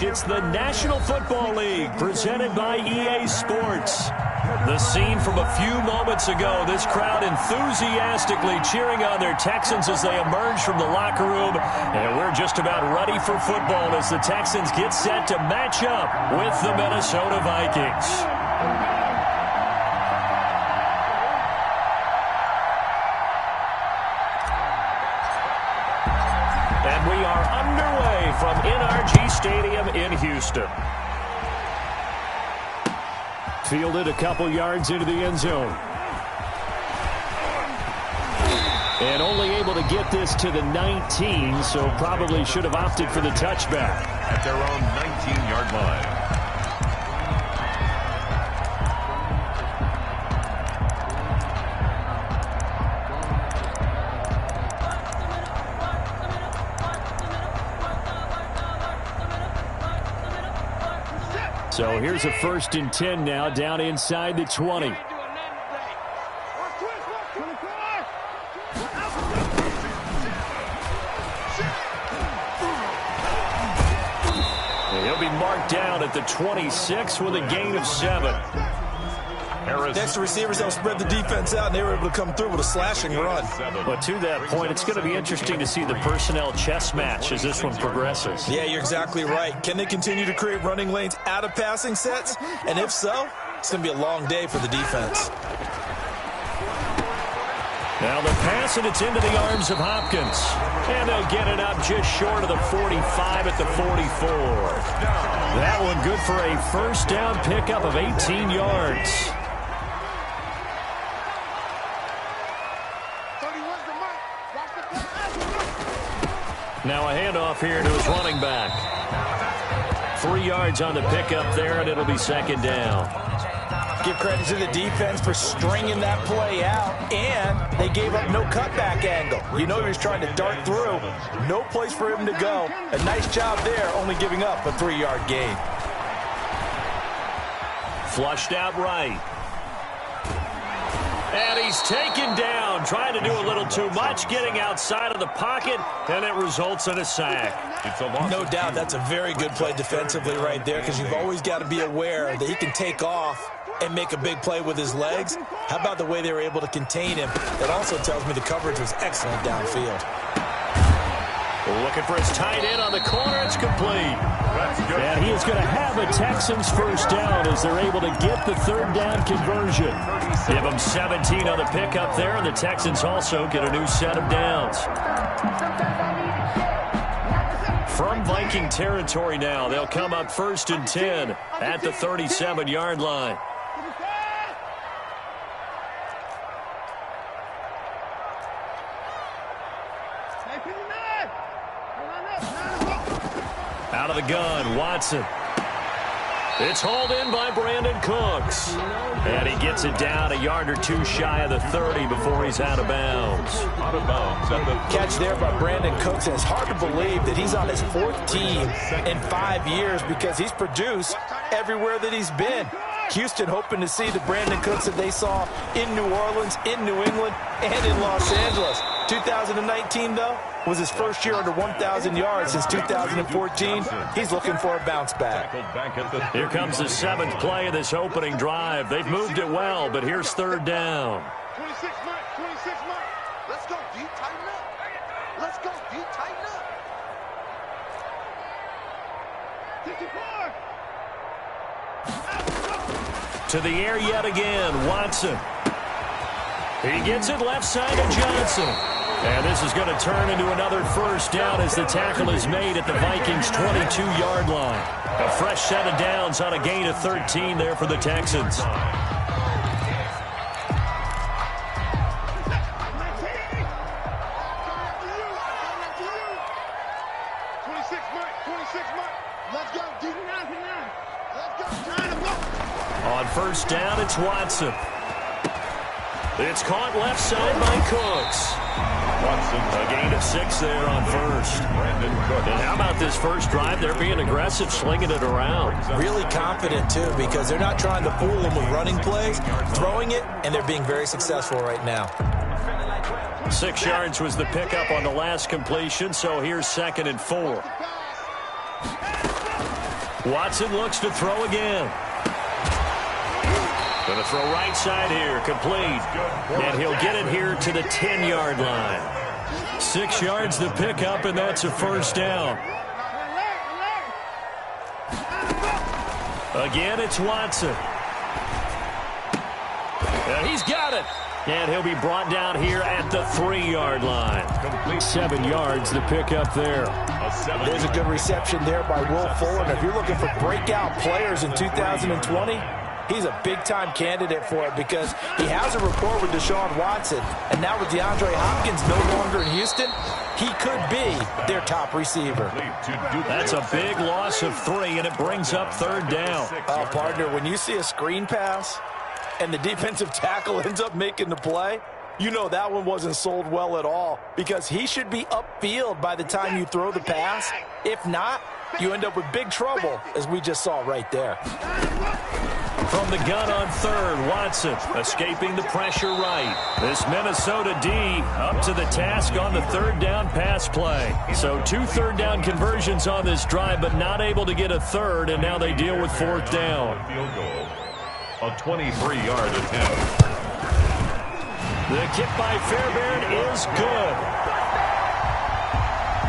It's the National Football League presented by EA Sports. The scene from a few moments ago, this crowd enthusiastically cheering on their Texans as they emerge from the locker room. And we're just about ready for football as the Texans get set to match up with the Minnesota Vikings. And we are underway from NRG Stadium in Houston. Fielded a couple yards into the end zone. And only able to get this to the 19, so probably should have opted for the touchback. At their own 19-yard line. So here's a 1st and 10 now, down inside the 20. And he'll be marked down at the 26 with a gain of 7. Next, the receivers don't spread the defense out, and they were able to come through with a slashing run. But to that point, it's going to be interesting to see the personnel chess match as this one progresses. Yeah, you're exactly right. Can they continue to create running lanes out of passing sets? And if so, it's going to be a long day for the defense. Now the pass, and it's into the arms of Hopkins. And they'll get it up just short of the 45 at the 44. That one good for a first down pickup of 18 yards. Now a handoff here to his running back. 3 yards on the pickup there, and it'll be 2nd down. Give credit to the defense for stringing that play out, and they gave up no cutback angle. You know he was trying to dart through. No place for him to go. A nice job there, only giving up a 3-yard gain. Flushed out right. And he's taken down, trying to do a little too much, getting outside of the pocket, and it results in a sack. No doubt that's a very good play defensively right there, because you've always got to be aware that he can take off and make a big play with his legs. How about the way they were able to contain him? That also tells me the coverage was excellent downfield. Looking for his tight end on the corner. It's complete. And he is going to have a Texans first down as they're able to get the 3rd down conversion. Give them 17 on the pickup there, and the Texans also get a new set of downs. From Viking territory now, they'll come up 1st and 10 at the 37-yard line. Out of the gun, Watson. It's hauled in by Brandon Cooks. And he gets it down a yard or 2 shy of the 30 before he's out of bounds. Catch there by Brandon Cooks, and it's hard to believe that he's on his 4th team in 5 years because he's produced everywhere that he's been. Houston hoping to see the Brandon Cooks that they saw in New Orleans, in New England, and in Los Angeles. 2019, though, was his first year under 1,000 yards since 2014. He's looking for a bounce back. Here comes the 7th play of this opening drive. They've moved it well, but here's 3rd down. 26 Mike. Let's go, D. Tighten up. Let's go, D. Tighten up. 54. To the air yet again, Watson. He gets it left side of Johnson. And this is going to turn into another first down as the tackle is made at the Vikings' 22-yard line. A fresh set of downs on a gain of 13 there for the Texans. On first down, it's Watson. It's caught left side by Cooks. A gain of 6 there on first. And how about this first drive? They're being aggressive, slinging it around. Really confident, too, because they're not trying to fool them with running plays, throwing it, and they're being very successful right now. 6 yards was the pickup on the last completion, so here's 2nd and 4. Watson looks to throw again. Going to throw right side here, complete. And he'll get it here to the 10-yard line. 6 yards the pickup, and that's a first down. Again, it's Watson. And he's got it. And he'll be brought down here at the 3-yard line. 7 yards the pickup there. There's a good reception there by Will Fuller. And if you're looking for breakout players in 2020, he's a big-time candidate for it because he has a rapport with Deshaun Watson. And now with DeAndre Hopkins no longer in Houston, he could be their top receiver. That's a big loss of 3, and it brings up 3rd down. Oh, partner, when you see a screen pass and the defensive tackle ends up making the play, you know that one wasn't sold well at all because he should be upfield by the time you throw the pass. If not, you end up with big trouble, as we just saw right there. From the gun on 3rd, Watson escaping the pressure right. This Minnesota D up to the task on the 3rd down pass play. So 2 3rd down conversions on this drive, but not able to get a 3rd, and now they deal with 4th down. Field goal. A 23-yard attempt. The kick by Fairbairn is good.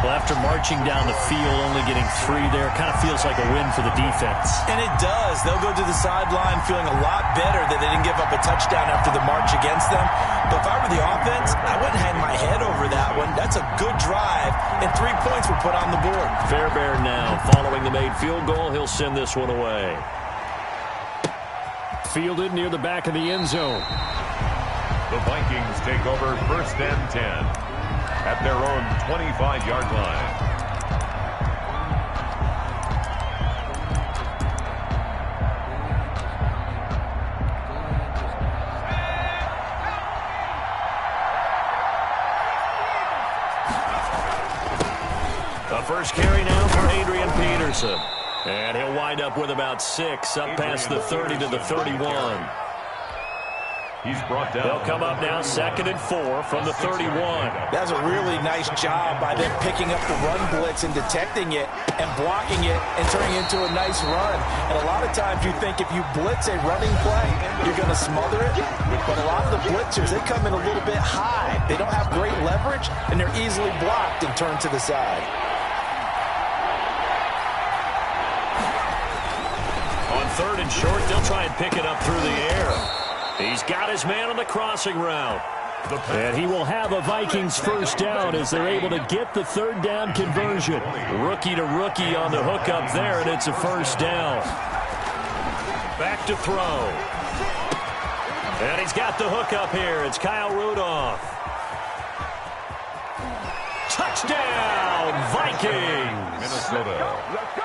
Well, after marching down the field, only getting 3 there, kind of feels like a win for the defense. And it does. They'll go to the sideline feeling a lot better that they didn't give up a touchdown after the march against them. But if I were the offense, I wouldn't hang my head over that one. That's a good drive, and 3 points were put on the board. Fairbairn now following the made field goal. He'll send this one away. Fielded near the back of the end zone. The Vikings take over 1st and 10 at their own 25-yard line. The first carry now for Adrian Peterson. And he'll wind up with about 6 up past the 30 to the 31. He's brought down. They'll come up now 2nd and 4 from the 31. That's a really nice job by them picking up the run blitz and detecting it and blocking it and turning it into a nice run. And a lot of times you think if you blitz a running play, you're going to smother it. But a lot of the blitzers, they come in a little bit high. They don't have great leverage, and they're easily blocked and turned to the side. On 3rd and short, they'll try and pick it up through the air. He's got his man on the crossing route. And he will have a Vikings first down as they're able to get the 3rd down conversion. Rookie to rookie on the hook up there, and it's a first down. Back to throw. And he's got the hook up here. It's Kyle Rudolph. Touchdown, Vikings! Minnesota.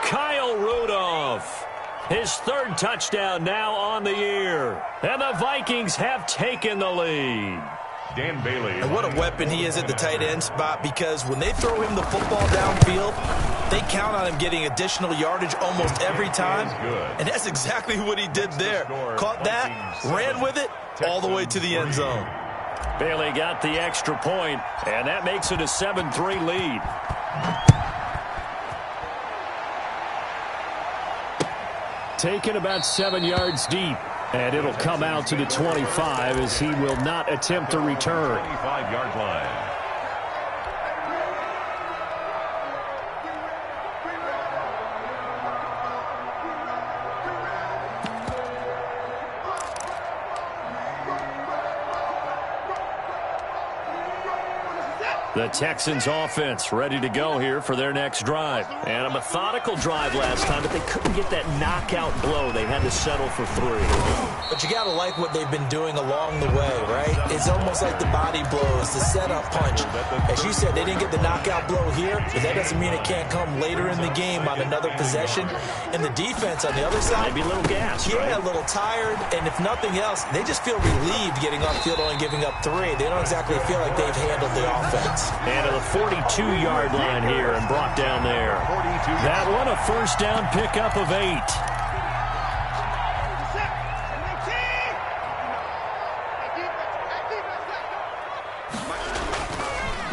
Kyle Rudolph. His 3rd touchdown now on the year. And the Vikings have taken the lead. Dan Bailey. And what a weapon he is at the tight end spot, because when they throw him the football downfield, they count on him getting additional yardage almost every time. And that's exactly what he did there. Caught that, ran with it, all the way to the end zone. Bailey got the extra point, and that makes it a 7-3 lead. Taken about 7 yards deep, and it'll come out to the 25 as he will not attempt to return. 25-yard line. The Texans offense ready to go here for their next drive. And a methodical drive last time, but they couldn't get that knockout blow. They had to settle for 3. But you got to like what they've been doing along the way, right? It's almost like the body blows, the setup punch. As you said, they didn't get the knockout blow here, but that doesn't mean it can't come later in the game on another possession. And the defense on the other side, maybe a little gas, yeah, right? A little tired. And if nothing else, they just feel relieved getting off field only giving up 3. They don't exactly feel like they've handled the offense. And to the 42-yard line here and brought down there. That one a first down pickup of 8.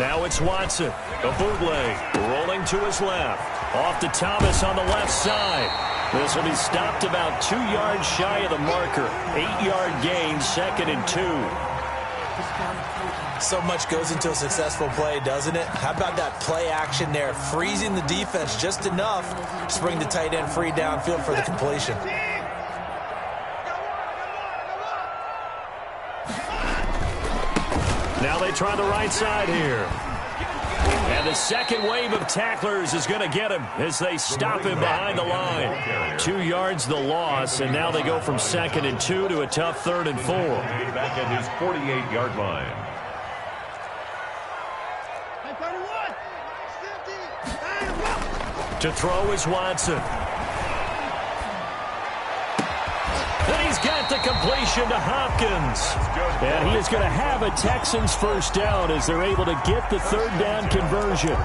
Now it's Watson. A bootleg rolling to his left. Off to Thomas on the left side. This will be stopped about 2 yards shy of the marker. 8-yard gain, 2nd and 2. So much goes into a successful play, doesn't it? How about that play action there? Freezing the defense just enough to bring the tight end free downfield for the completion. Now they try the right side here. And the second wave of tacklers is going to get him as they stop him behind the line. 2 yards the loss, and now they go from 2nd and 2 to a tough 3rd and 4. Back at his 48-yard line. To throw is Watson. And he's got the completion to Hopkins. And he is going to have a Texans first down as they're able to get the 3rd down conversion.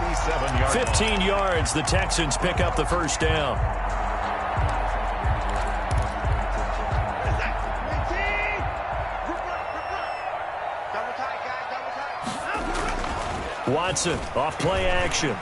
15 yards, the Texans pick up the first down. Watson off play action.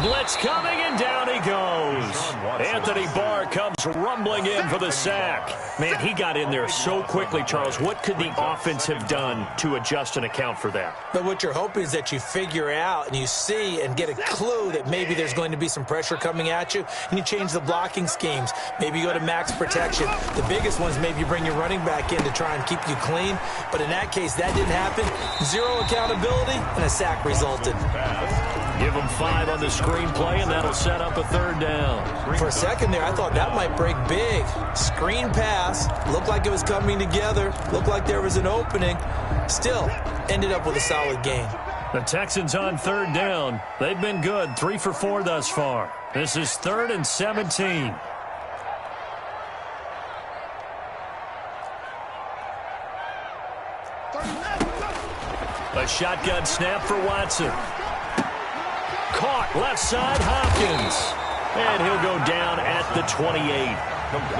Blitz coming, and down he goes. Anthony Barr comes rumbling in for the sack. Man, he got in there so quickly, Charles. What could the offense have done to adjust and account for that? But what you're hoping is that you figure out and you see and get a clue that maybe there's going to be some pressure coming at you, and you change the blocking schemes. Maybe you go to max protection. The biggest ones, maybe you bring your running back in to try and keep you clean. But in that case, that didn't happen. 0 accountability, and a sack resulted. Give them 5 on the screenplay, and that'll set up a 3rd down. For a second there, I thought that might break big. Screen pass. Looked like it was coming together. Looked like there was an opening. Still, ended up with a solid gain. The Texans on 3rd down. They've been good. 3 for 4 thus far. This is 3rd and 17. A shotgun snap for Watson. Caught left side, Hopkins. And he'll go down at the 28.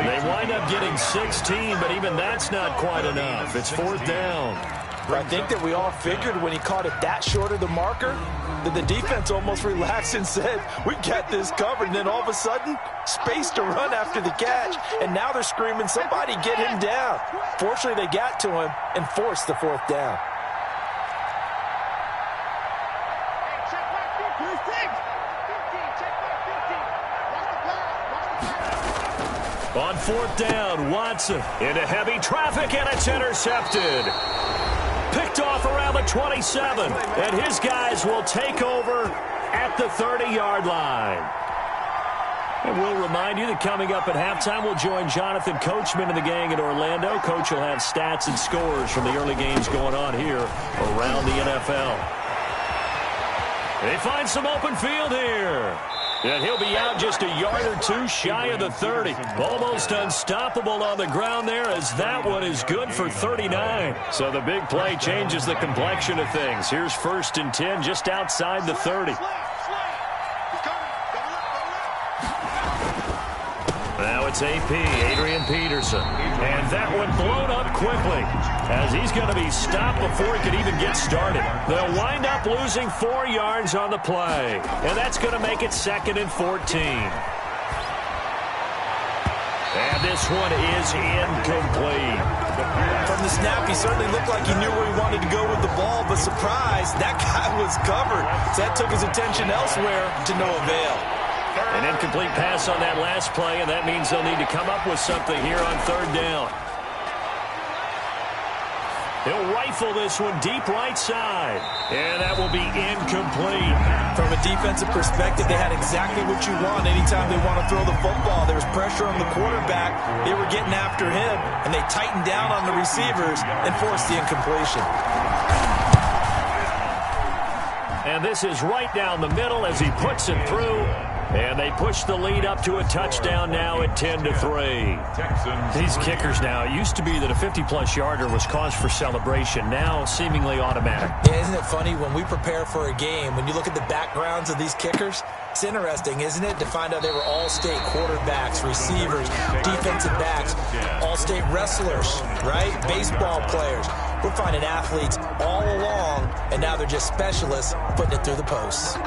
They wind up getting 16, but even that's not quite enough. It's 4th down. I think that we all figured when he caught it that short of the marker that the defense almost relaxed and said, we got this covered. And then all of a sudden, space to run after the catch. And now they're screaming, somebody get him down. Fortunately, they got to him and forced the 4th down. On 4th down, Watson into heavy traffic, and it's intercepted. Picked off around the 27, and his guys will take over at the 30-yard line. And we'll remind you that coming up at halftime, we'll join Jonathan Coachman and the gang in Orlando. Coach will have stats and scores from the early games going on here around the NFL. They find some open field here. And he'll be out just a yard or 2 shy of the 30. Almost unstoppable on the ground there, as that one is good for 39. So the big play changes the complexion of things. Here's 1st and 10 just outside the 30. Now it's AP, Adrian Peterson. And that one blown up quickly, as he's going to be stopped before he could even get started. They'll wind up losing 4 yards on the play, and that's going to make it 2nd and 14. And this one is incomplete. From the snap, he certainly looked like he knew where he wanted to go with the ball, but surprise, that guy was covered. So that took his attention elsewhere to no avail. An incomplete pass on that last play, and that means they'll need to come up with something here on 3rd down. He'll rifle this one deep right side, and that will be incomplete. From a defensive perspective, they had exactly what you want anytime they want to throw the football. There was pressure on the quarterback. They were getting after him, and they tightened down on the receivers and forced the incompletion. And this is right down the middle as he puts it through. And they push the lead up to a touchdown now at 10-3. These kickers now, it used to be that a 50-plus yarder was cause for celebration. Now seemingly automatic. Yeah, isn't it funny when we prepare for a game, when you look at the backgrounds of these kickers, it's interesting, isn't it, to find out they were all-state quarterbacks, receivers, defensive backs, all-state wrestlers, right? Baseball players. We're finding athletes all along, and now they're just specialists putting it through the posts.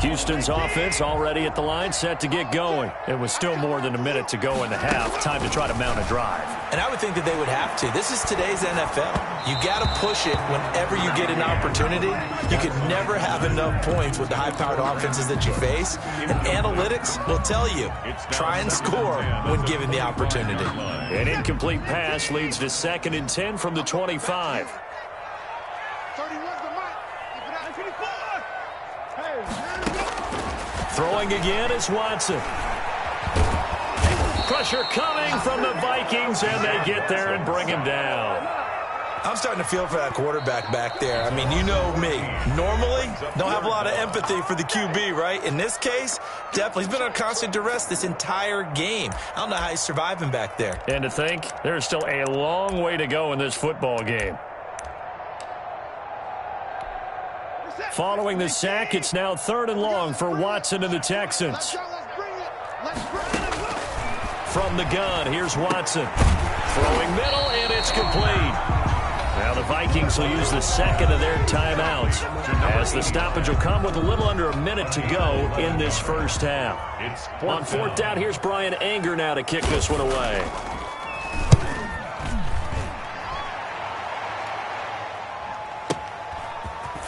Houston's offense already at the line, set to get going. It was still more than a minute to go in the half. Time to try to mount a drive. And I would think that they would have to. This is today's NFL. You got to push it whenever you get an opportunity. You can never have enough points with the high-powered offenses that you face. And analytics will tell you, try and score when given the opportunity. An incomplete pass leads to 2nd and 10 from the 25. Throwing again is Watson. Pressure coming from the Vikings, and they get there and bring him down. I'm starting to feel for that quarterback back there. I mean, you know me. Normally, don't have a lot of empathy for the QB, right? In this case, definitely. He's been on constant duress this entire game. I don't know how he's surviving back there. And to think, there's still a long way to go in this football game. Following the sack, it's now 3rd and long for Watson and the Texans. From the gun, here's Watson. Throwing middle, and it's complete. Now the Vikings will use the 2nd of their timeouts, as the stoppage will come with a little under a minute to go in this first half. On 4th down, here's Brian Anger now to kick this one away.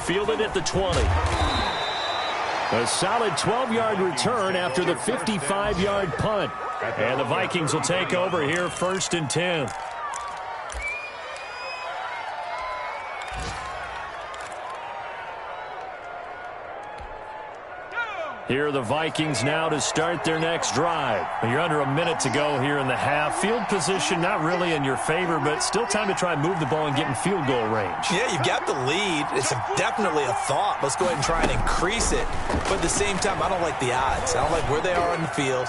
Fielded at the 20. A solid 12-yard return after the 55-yard punt. And the Vikings will take over here 1st and 10. Here are the Vikings now to start their next drive. You're under a minute to go here in the half. Field position not really in your favor, but still time to try and move the ball and get in field goal range. Yeah, you've got the lead. It's definitely a thought. Let's go ahead and try and increase it. But at the same time, I don't like the odds. I don't like where they are in the field.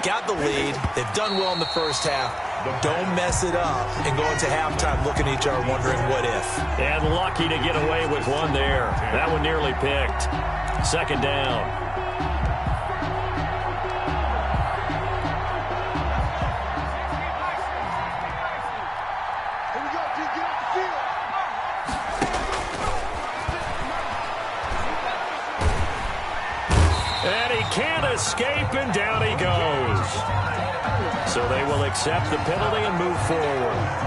Got the lead. They've done well in the first half. Don't mess it up and go into halftime looking at each other wondering what if. And lucky to get away with one there. That one nearly picked. 2nd down. And he can't escape, and down he goes. So they will accept the penalty and move forward.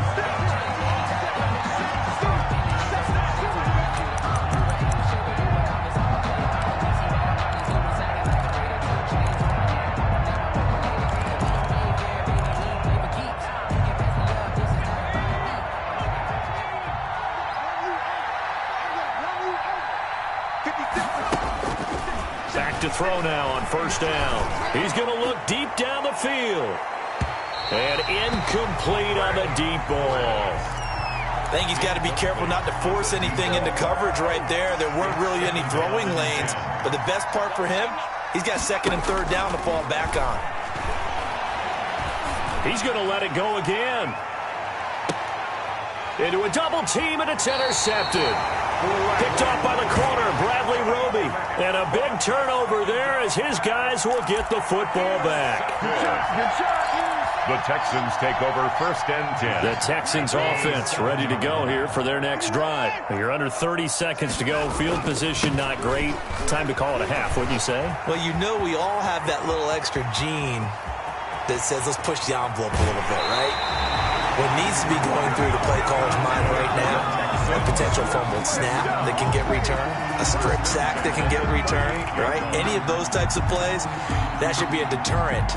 To throw now on 1st down. He's going to look deep down the field. And incomplete on the deep ball. I think he's got to be careful not to force anything into coverage right there. There weren't really any throwing lanes. But the best part for him, he's got 2nd and 3rd down to fall back on. He's going to let it go again. Into a double team, and it's intercepted. Picked off by the corner, Bradley Roby. And a big turnover there as his guys will get the football back. The Texans take over 1st and 10. The Texans offense ready to go here for their next drive. You're under 30 seconds to go. Field position not great. Time to call it a half, wouldn't you say? Well, you know we all have that little extra gene that says let's push the envelope a little bit, right? What needs to be going through the play caller's mind right now, a potential fumbled snap that can get returned, a strip sack that can get returned, right? Any of those types of plays, that should be a deterrent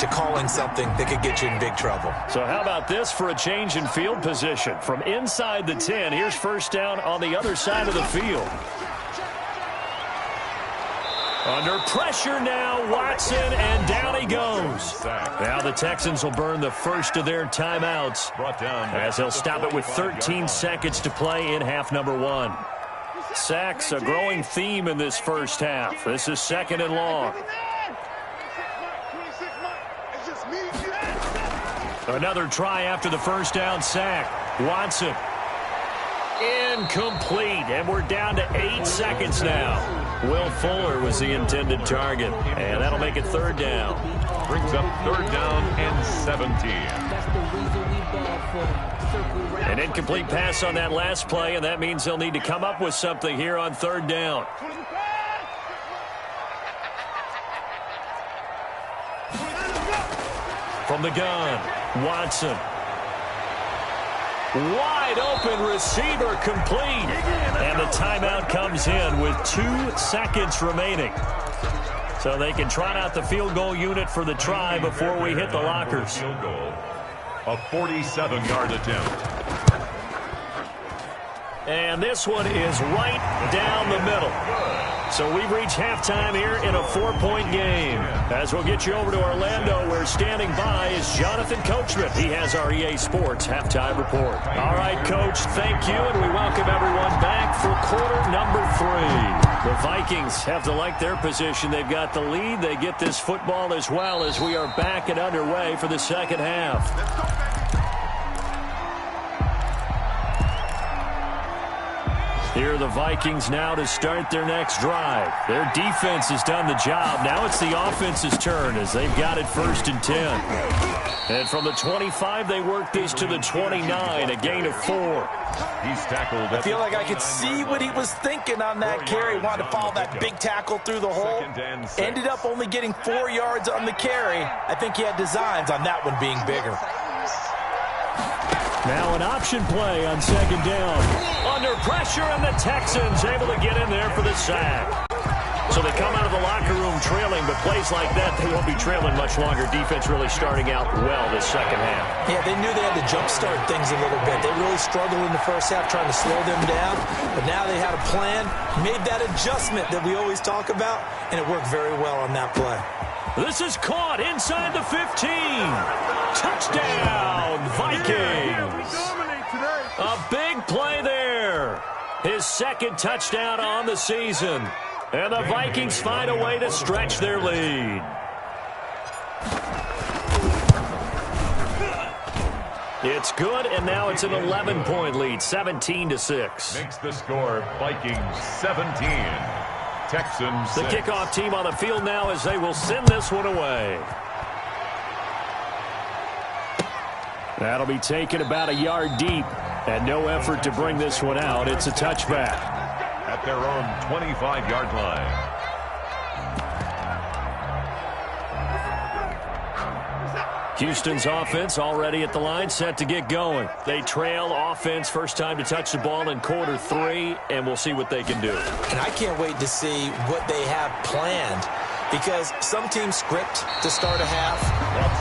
to calling something that could get you in big trouble. So how about this for a change in field position? From inside the 10, here's 1st down on the other side of the field. Under pressure now, Watson, and down he goes. Now the Texans will burn the first of their timeouts as they'll stop it with 13 seconds to play in half number 1. Sacks, a growing theme in this first half. This is 2nd and long. Another try after the 1st down sack. Watson. Incomplete, and we're down to 8 seconds now. Will Fuller was the intended target, and that'll make it 3rd down. Brings up 3rd down and 17. An incomplete pass on that last play, and that means they'll need to come up with something here on 3rd down. From the gun, Watson. Wide open receiver complete. And the timeout comes in with 2 seconds remaining. So they can trot out the field goal unit for the try before we hit the lockers. A 47-yard attempt. And this one is right down the middle. So we've reached halftime here in a 4-point game. As we'll get you over to Orlando, where standing by is Jonathan Coachman. He has our EA Sports halftime report. All right, Coach, thank you, and we welcome everyone back for quarter number 3. The Vikings have to like their position. They've got the lead. They get this football as well as we are back and underway for the second half. Here are the Vikings now to start their next drive. Their defense has done the job. Now it's the offense's turn as they've got it 1st and 10. And from the 25, they work this to the 29, a gain of 4. He's tackled. I feel like I could see what he was thinking on that carry. Wanted to follow that big tackle through the hole. Ended up only getting 4 yards on the carry. I think he had designs on that one being bigger. Now an option play on 2nd down. Under pressure, and the Texans able to get in there for the sack. So they come out of the locker room trailing, but plays like that, they won't be trailing much longer. Defense really starting out well this second half. Yeah, they knew they had to jumpstart things a little bit. They really struggled in the first half trying to slow them down, but now they had a plan, made that adjustment that we always talk about, and it worked very well on that play. This is caught inside the 15. Touchdown, Vikings. A big play there. His 2nd touchdown on the season. And the Vikings find a way to stretch their lead. It's good, and now it's an 11-point lead, 17-6. Makes the score Vikings 17. Texans 6. The kickoff team on the field now as they will send this one away. That'll be taken about a yard deep, and no effort to bring this one out. It's a touchback. At their own 25-yard line. Houston's offense already at the line, set to get going. They trail offense, first time to touch the ball in quarter 3, and we'll see what they can do. And I can't wait to see what they have planned, because some teams script to start a half.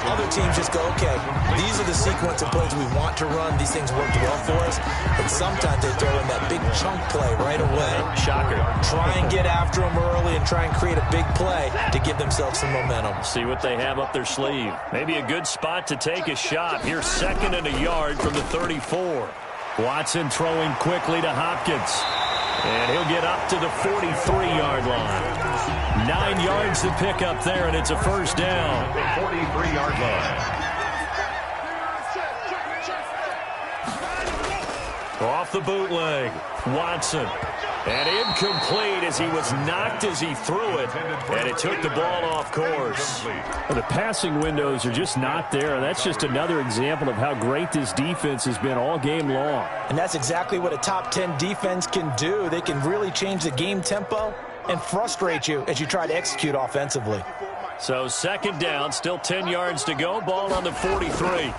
Other teams just go, okay, these are the sequence of plays we want to run. These things worked well for us. And sometimes they throw in that big chunk play right away. Shocker. Try and get after them early and try and create a big play to give themselves some momentum. See what they have up their sleeve. Maybe a good spot to take a shot. Here's 2nd and a yard from the 34. Watson throwing quickly to Hopkins. And he'll get up to the 43-yard line. 9 yards to pick up there, and it's a first down. 43-yard line. Off the bootleg, Watson. And incomplete as he was knocked as he threw it, and it took the ball off course. Well, the passing windows are just not there. That's just another example of how great this defense has been all game long. And that's exactly what a top 10 defense can do. They can really change the game tempo and frustrate you as you try to execute offensively. So 2nd down, still 10 yards to go. Ball on the 43.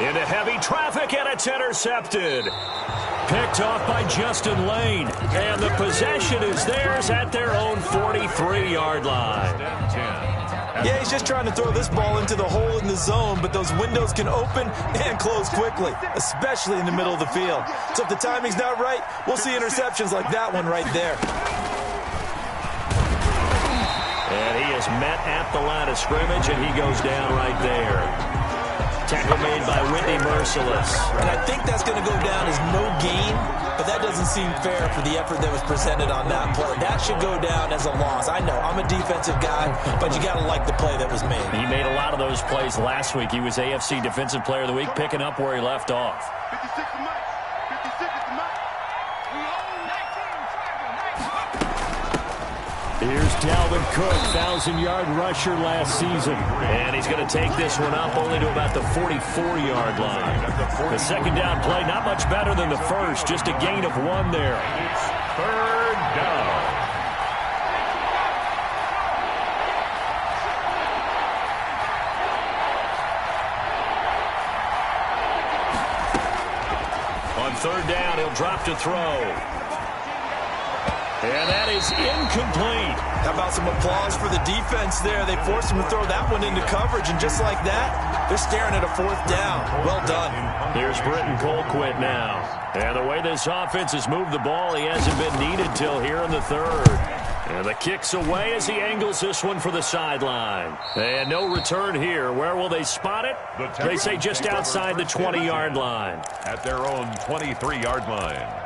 Into heavy traffic, and it's intercepted. Picked off by Justin Lane. And the possession is theirs at their own 43-yard line. Yeah, he's just trying to throw this ball into the hole in the zone, but those windows can open and close quickly, especially in the middle of the field. So if the timing's not right, we'll see interceptions like that one right there. And he is met at the line of scrimmage, and he goes down right there. Tackle made by Whitney Merciless. And I think that's going to go down as no gain, but that doesn't seem fair for the effort that was presented on that play. That should go down as a loss. I know, I'm a defensive guy, but you got to like the play that was made. He made a lot of those plays last week. He was AFC Defensive Player of the Week, picking up where he left off. 56 to Mike. 56 to Mike. We own 19. Here's Dalvin Cook, 1,000-yard rusher last season. And he's going to take this one up only to about the 44-yard line. The 2nd down play, not much better than the first, just a gain of 1 there. It's 3rd down. third down. He'll drop to throw. And that is incomplete. How about some applause for the defense there? They forced him to throw that one into coverage, and just like that, they're staring at a fourth down. Well done. Here's Britton Colquitt now. And the way this offense has moved the ball, he hasn't been needed till here in the third. And the kick's away as he angles this one for the sideline. And no return here. Where will they spot it? They say just outside the 20-yard line. At their own 23-yard line.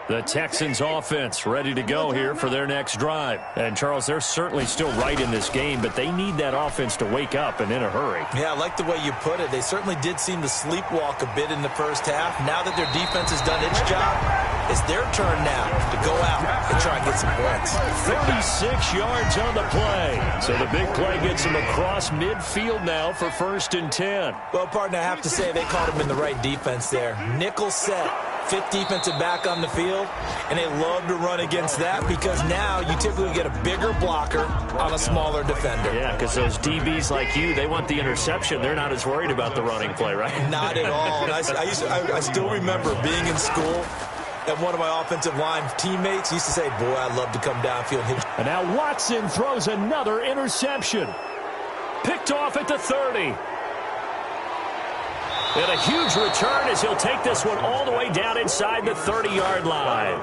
The Texans offense ready to go here for their next drive. And, Charles, they're certainly still right in this game, but they need that offense to wake up and in a hurry. Yeah, I like the way you put it. They certainly did seem to sleepwalk a bit in the first half. Now that their defense has done its job, it's their turn now to go out and try and get some points. 36 yards on the play. So the big play gets him across midfield now for 1st and 10. Well, partner, I have to say they caught him in the right defense there. Nickel set. 5th defensive back on the field, and they love to run against that because now you typically get a bigger blocker on a smaller defender. Yeah, because those DBs like you, they want the interception. They're not as worried about the running play, right? Not at all. And I still remember being in school, and one of my offensive line teammates used to say, boy, I'd love to come downfield. And now Watson throws another interception. Picked off at the 30. And a huge return as he'll take this one all the way down inside the 30-yard line.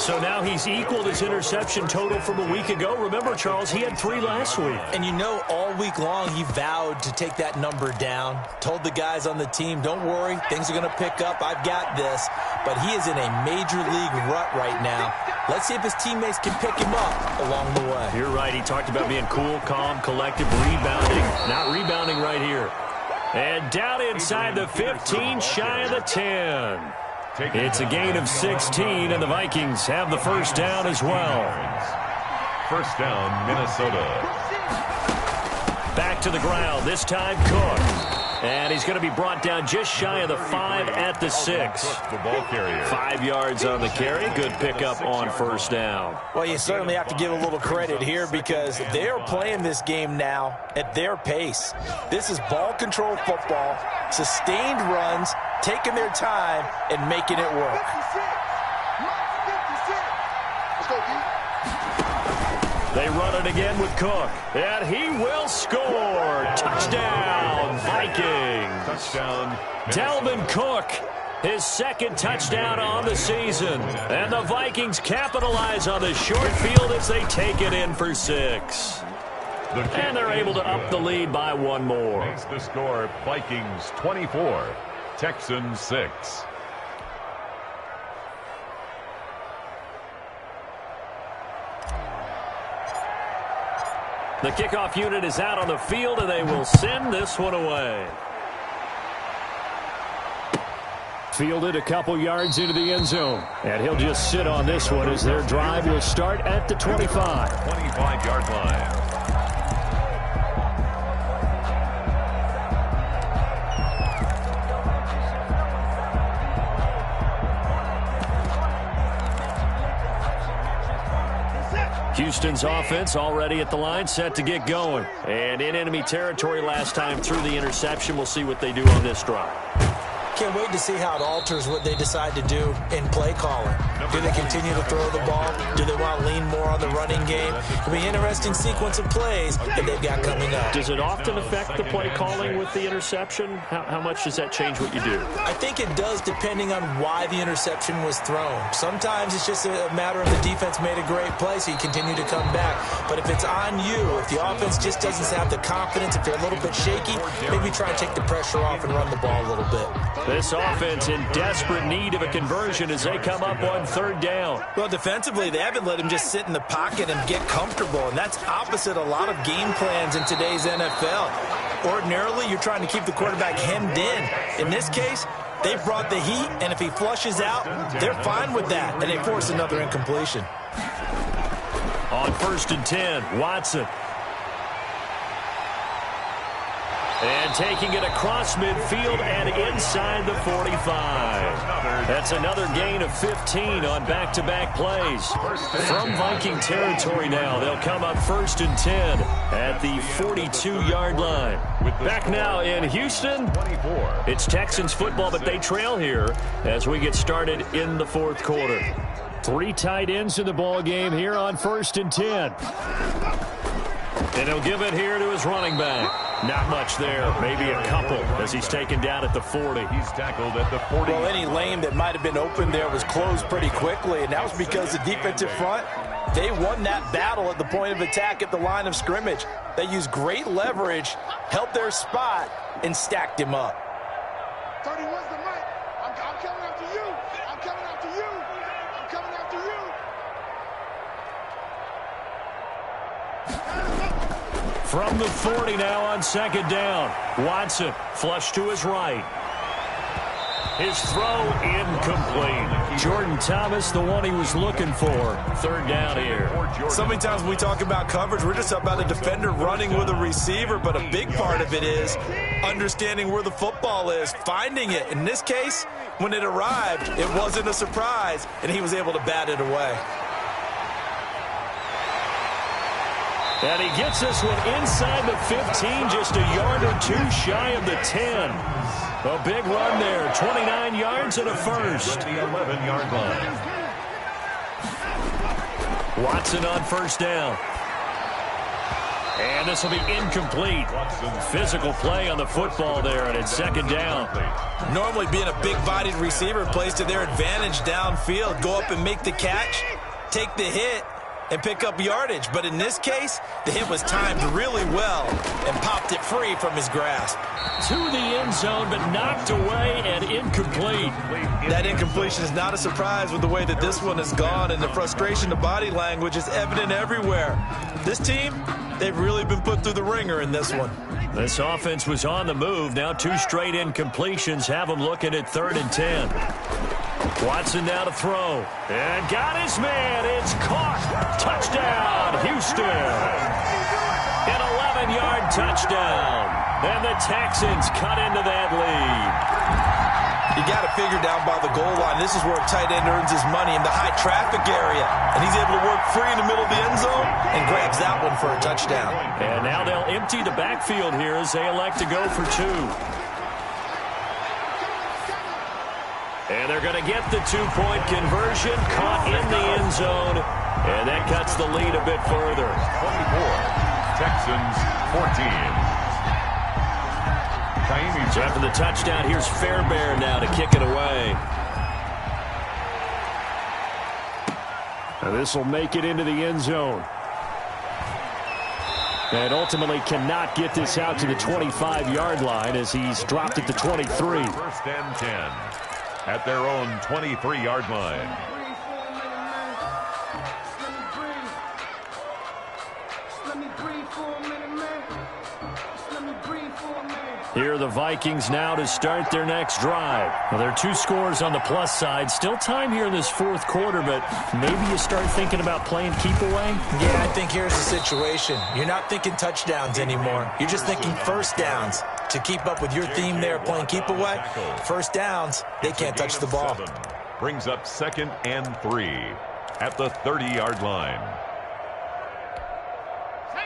So now he's equaled his interception total from a week ago. Remember, Charles, he had 3 last week. And you know, all week long he vowed to take that number down. Told the guys on the team, don't worry, things are going to pick up. I've got this. But he is in a major league rut right now. Let's see if his teammates can pick him up along the way. You're right. He talked about being cool, calm, collective, rebounding. Not rebounding right here. And down inside the 15, shy of the 10. It's a gain of 16, and the Vikings have the first down as well. First down, Minnesota. Back to the ground, this time Cook. And he's going to be brought down just shy of the 5 at the 6. The ball carrier. 5 yards on the carry. Good pickup on first down. Well, you certainly have to give a little credit here because they're playing this game now at their pace. This is ball control football, sustained runs, taking their time, and making it work. They run it again with Cook. And he will score. Touchdown, Vikings. Touchdown. Dalvin Cook, his 2nd touchdown on the season. And the Vikings capitalize on the short field as they take it in for 6. And they're able to up the lead by 1 more. Makes the score Vikings 24, Texans 6. The kickoff unit is out on the field, and they will send this one away. Fielded a couple yards into the end zone. And he'll just sit on this one as their drive will start at the 25. 25-yard line. Houston's offense already at the line, set to get going. And in enemy territory last time through the interception. We'll see what they do on this drive. Can't wait to see how it alters what they decide to do in play calling. Do they continue to throw the ball? Do they want to lean more on the running game? It'll be an interesting sequence of plays that they've got coming up. Does it often affect the play calling with the interception? How much does that change what you do? I think it does depending on why the interception was thrown. Sometimes it's just a matter of the defense made a great play, so you continue to come back. But if it's on you, if the offense just doesn't have the confidence, if they're a little bit shaky, maybe try and take the pressure off and run the ball a little bit. This offense in desperate need of a conversion as they come up on 3rd down. Well, defensively, they haven't let him just sit in the pocket and get comfortable, and that's opposite a lot of game plans in today's NFL. Ordinarily, you're trying to keep the quarterback hemmed in. In this case, they brought the heat, and if he flushes out, they're fine with that, and they force another incompletion. On 1st and 10, Watson. And taking it across midfield and inside the 45. That's another gain of 15 on back-to-back plays. From Viking territory now, they'll come up 1st and 10 at the 42-yard line. Back now in Houston, it's Texans football, but they trail here as we get started in the 4th quarter. 3 tight ends in the ball game here on 1st and 10. And he'll give it here to his running back. Not much there, maybe a couple as he's taken down at the 40. He's tackled at the 40. Well, any lane that might have been open there was closed pretty quickly, and that was because the defensive front, they won that battle at the point of attack at the line of scrimmage. They used great leverage, held their spot, and stacked him up. 31's the mic. I'm coming after you. I'm coming after you. I'm coming after you. From the 40 now on 2nd down. Watson flush to his right. His throw incomplete. Jordan Thomas, the one he was looking for. 3rd down here. So many times when we talk about coverage, we're just about a defender running with a receiver, but a big part of it is understanding where the football is, finding it. In this case, when it arrived, it wasn't a surprise, and he was able to bat it away. And he gets this one inside the 15, just a yard or 2 shy of the 10. A big run there, 29 yards and a first. The 11-yard line. Watson on 1st down. And this will be incomplete. Physical play on the football there, and it's 2nd down. Normally being a big-bodied receiver plays to their advantage downfield. Go up and make the catch, take the hit, and pick up yardage. But in this case, the hit was timed really well and popped it free from his grasp. To the end zone, but knocked away and incomplete. That incompletion is not a surprise with the way that this one has gone, and the frustration of body language is evident everywhere. This team, they've really been put through the ringer in this one. This offense was on the move. Now 2 straight incompletions have them looking at 3rd and 10. Watson now to throw. And got his man. It's caught. Touchdown, Houston. An 11-yard touchdown. And the Texans cut into that lead. You got to figure down by the goal line. This is where a tight end earns his money, in the high traffic area. And he's able to work free in the middle of the end zone and grabs that one for a touchdown. And now they'll empty the backfield here as they elect to go for 2. And they're going to get the 2-point conversion, caught in the end zone, and that cuts the lead a bit further. 24, Texans 14. So after the touchdown, here's Fairbairn now to kick it away. And this will make it into the end zone. And ultimately cannot get this out to the 25-yard line as he's dropped at the 23. 1st and 10 at their own 23-yard line. Here are the Vikings now to start their next drive. Well, there are 2 scores on the plus side. Still time here in this 4th quarter, but maybe you start thinking about playing keep away? Yeah, I think here's the situation. You're not thinking touchdowns anymore. You're just thinking 1st downs. To keep up with your theme there, playing keep away, 1st downs, they can't touch the ball. 7 brings up 2nd and 3 at the 30-yard line.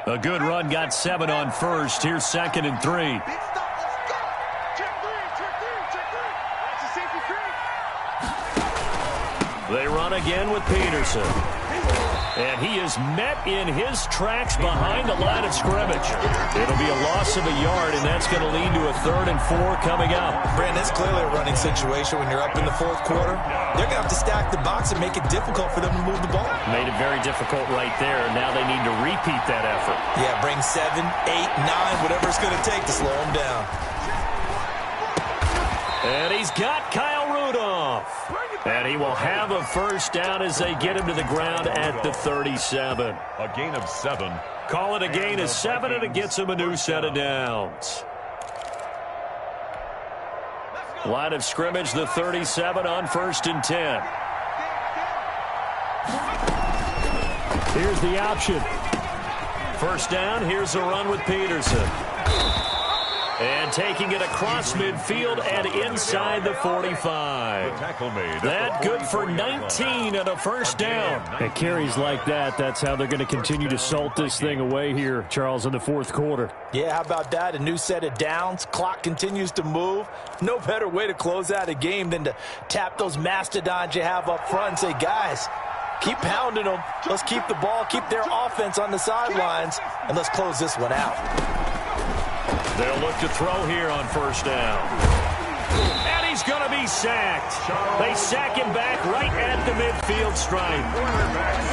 A good run, got 7 on 1st. Here's 2nd and 3. They run again with Peterson. And he is met in his tracks behind the line of scrimmage. It'll be a loss of a yard, and that's going to lead to a 3rd and 4 coming up. Brandon, it's clearly a running situation when you're up in the 4th quarter. They're going to have to stack the box and make it difficult for them to move the ball. Made it very difficult right there. Now they need to repeat that effort. Yeah, bring 7, 8, 9, whatever it's going to take to slow them down. And he's got Kyle Rudolph. And he will have a 1st down as they get him to the ground at the 37. A gain of 7. Call it a gain of 7, and it gets him a new set of downs. Line of scrimmage, the 37 on 1st and 10. Here's the option. 1st down, here's a run with Peterson. And taking it across midfield and inside the 45. That good for 19 and a first down. And carries like that, that's how they're going to continue to salt this thing away here, Charles, in the fourth quarter. Yeah, how about that? A new set of downs. Clock continues to move. No better way to close out a game than to tap those mastodons you have up front and say, guys, keep pounding them. Let's keep the ball, keep their offense on the sidelines, and let's close this one out. They'll look to throw here on first down. And he's going to be sacked. They sack him back right at the midfield stripe.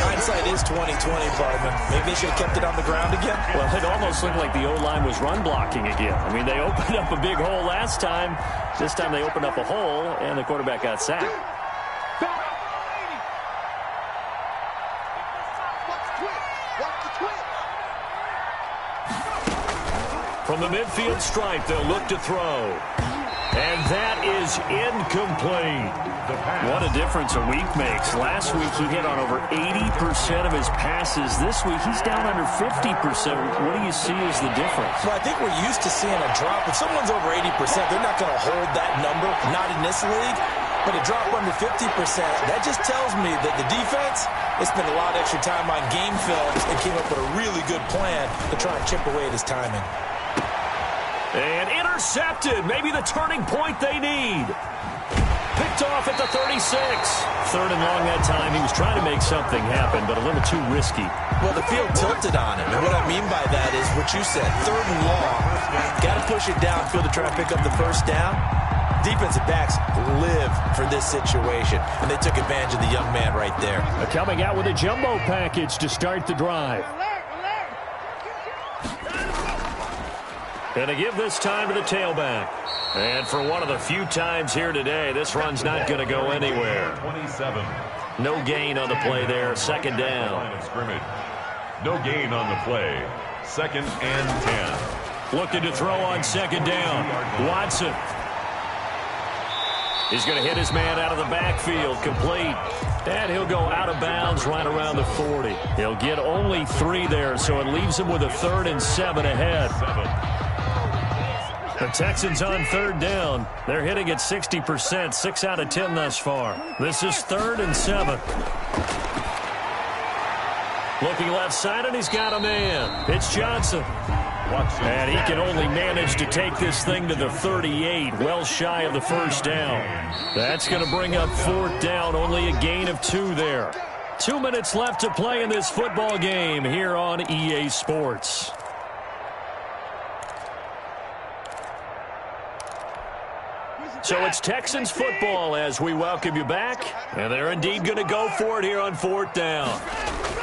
Hindsight is 20/20, partner. Maybe they should have kept it on the ground again. Well, it almost looked like the O-line was run blocking again. I mean, they opened up a big hole last time. This time they opened up a hole, and the quarterback got sacked. From the midfield stripe, they'll look to throw. And that is incomplete. What a difference a week makes. Last week, he hit on over 80% of his passes. This week, he's down under 50%. What do you see as the difference? Well, I think we're used to seeing a drop. If someone's over 80%, they're not going to hold that number, not in this league. But a drop under 50%, that just tells me that the defense, they spent a lot of extra time on game films and came up with a really good plan to try and chip away at his timing. And intercepted. Maybe the turning point they need. Picked off at the 36. Third and long that time. He was trying to make something happen, but a little too risky. Well, the field tilted on him. And what I mean by that is what you said. Third and long. Got to push it downfield to try and pick up the first down. Defensive backs live for this situation. And they took advantage of the young man right there. Coming out with a jumbo package to start the drive. And to give this time to the tailback. And for one of the few times here today, this run's not going to go anywhere. 27. No gain on the play there. Second down. Line of scrimmage. No gain on the play. Second and 10. Looking to throw on second down. Watson. He's going to hit his man out of the backfield. Complete. And he'll go out of bounds right around the 40. He'll get only 3 there, so it leaves him with a 3rd and 7 ahead. The Texans on third down. They're hitting at 60%, 6 out of 10 thus far. This is 3rd and 7. Looking left side, and he's got a man. It's Johnson. And he can only manage to take this thing to the 38, well shy of the first down. That's going to bring up 4th down, only a gain of 2 there. 2 minutes left to play in this football game here on EA Sports. So it's Texans football as we welcome you back. And they're indeed going to go for it here on 4th down.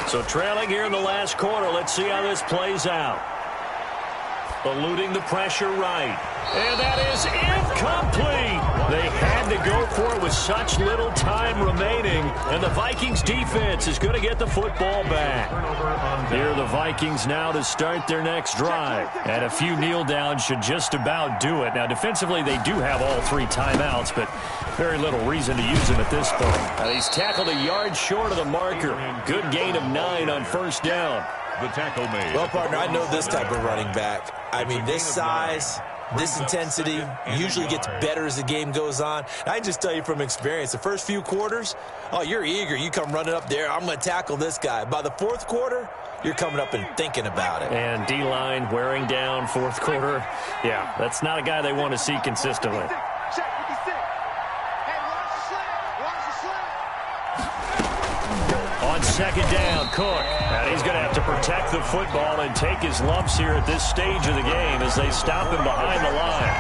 So trailing here in the last quarter, let's see how this plays out. Eluding the pressure right. And that is incomplete. They had to go for it with such little time remaining. And the Vikings defense is going to get the football back. Here are the Vikings now to start their next drive. And a few kneel downs should just about do it. Now, defensively, they do have all 3 timeouts, but very little reason to use them at this point. He's tackled a yard short of the marker. Good gain of 9 on first down. The tackle made. Well, partner, I know this type of running back. I mean, this size, this intensity usually gets better as the game goes on. I just tell you from experience, the first few quarters, oh, you're eager. You come running up there, I'm going to tackle this guy. By the 4th quarter, you're coming up and thinking about it. And D-line wearing down 4th quarter. Yeah, that's not a guy they want to see consistently. On second down, Cook. And he's going to have to protect the football and take his lumps here at this stage of the game as they stop him behind the line.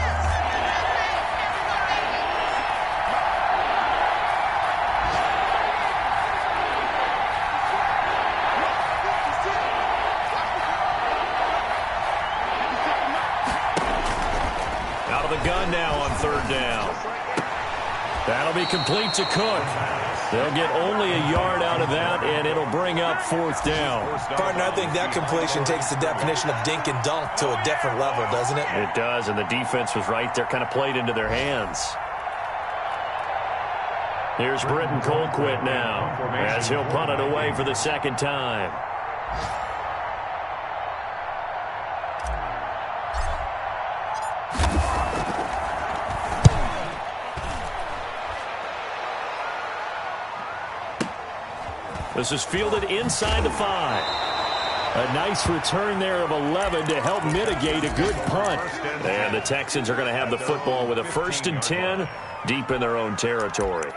Out of the gun now on 3rd down. That'll be complete to Cook. They'll get only a yard out of that, and it'll bring up 4th down. Partner, I think that completion takes the definition of dink and dunk to a different level, doesn't it? It does, and the defense was right there, kind of played into their hands. Here's Britton Colquitt now, as he'll punt it away for the 2nd time. This is fielded inside the 5. A nice return there of 11 to help mitigate a good punt. And the Texans are going to have the football with a 1st and 10 deep in their own territory.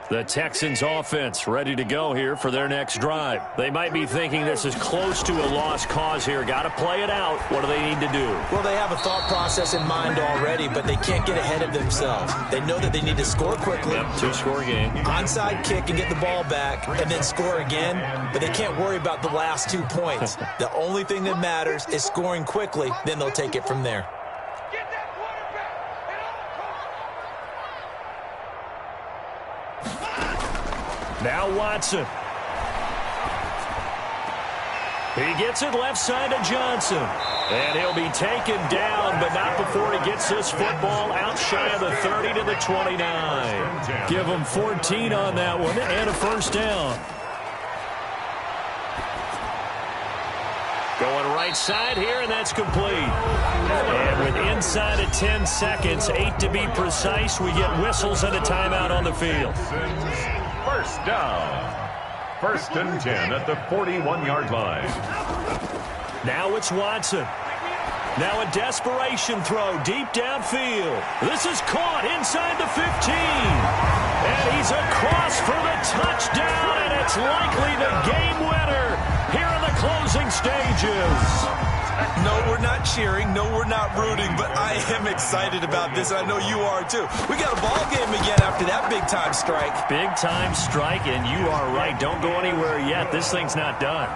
The Texans offense ready to go here for their next drive. They might be thinking this is close to a lost cause here. Got to play it out. What do they need to do? Well, they have a thought process in mind already, but they can't get ahead of themselves. They know that they need to score quickly. Yep, 2-score game. Onside kick and get the ball back and then score again, but they can't worry about the last 2 points. The only thing that matters is scoring quickly, then they'll take it from there. Now Watson. He gets it left side to Johnson. And he'll be taken down, but not before he gets this football out shy of the 30 to the 29. Give him 14 on that one and a 1st down. Going right side here, and that's complete. And with inside of 10 seconds, 8 to be precise, we get whistles and a timeout on the field. 1st down. 1st and 10 at the 41-yard line. Now it's Watson. Now a desperation throw deep downfield. This is caught inside the 15. And he's across for the touchdown, and it's likely the game winner here in the closing stages. No, we're not cheering. No, we're not rooting, but I am excited about this. I know you are, too. We got a ball game again after that big-time strike. Big-time strike, and you are right. Don't go anywhere yet. This thing's not done.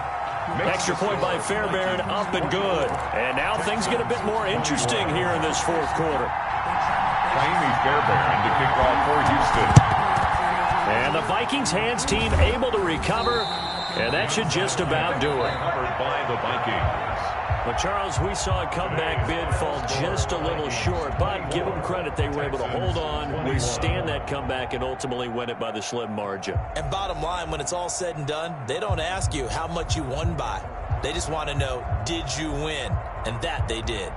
Extra point by Fairbairn, up and good. And now things get a bit more interesting here in this 4th quarter. Miami Fairbairn to kick off for Houston. And the Vikings hands team able to recover, and that should just about do it. Covered by the Vikings. But, Charles, we saw a comeback bid fall just a little short, but give them credit. They were able to hold on, withstand that comeback, and ultimately win it by the slim margin. And bottom line, when it's all said and done, they don't ask you how much you won by. They just want to know, did you win? And that they did.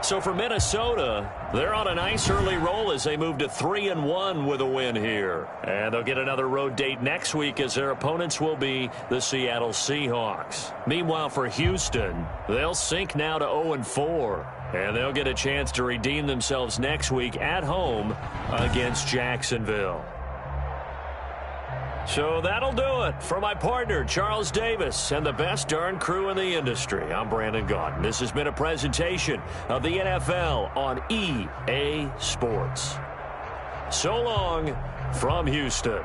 So for Minnesota, they're on a nice early roll as they move to 3-1 with a win here. And they'll get another road date next week as their opponents will be the Seattle Seahawks. Meanwhile, for Houston, they'll sink now to 0-4. And they'll get a chance to redeem themselves next week at home against Jacksonville. So that'll do it for my partner, Charles Davis, and the best darn crew in the industry. I'm Brandon Gaudin. This has been a presentation of the NFL on EA Sports. So long from Houston.